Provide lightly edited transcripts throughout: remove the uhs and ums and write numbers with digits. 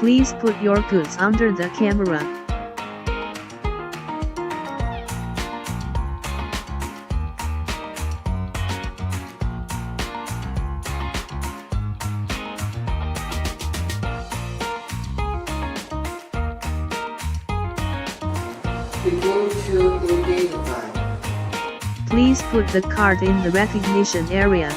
Please put your goods under the camera. Begin to identify. Please put the card in the recognition area.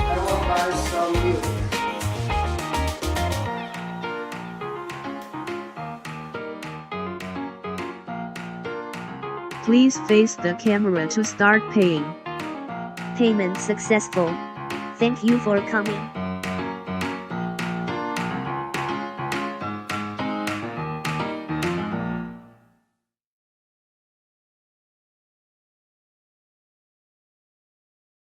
I will buy some milk. Please face the camera to start paying. Payment successful. Thank you for coming.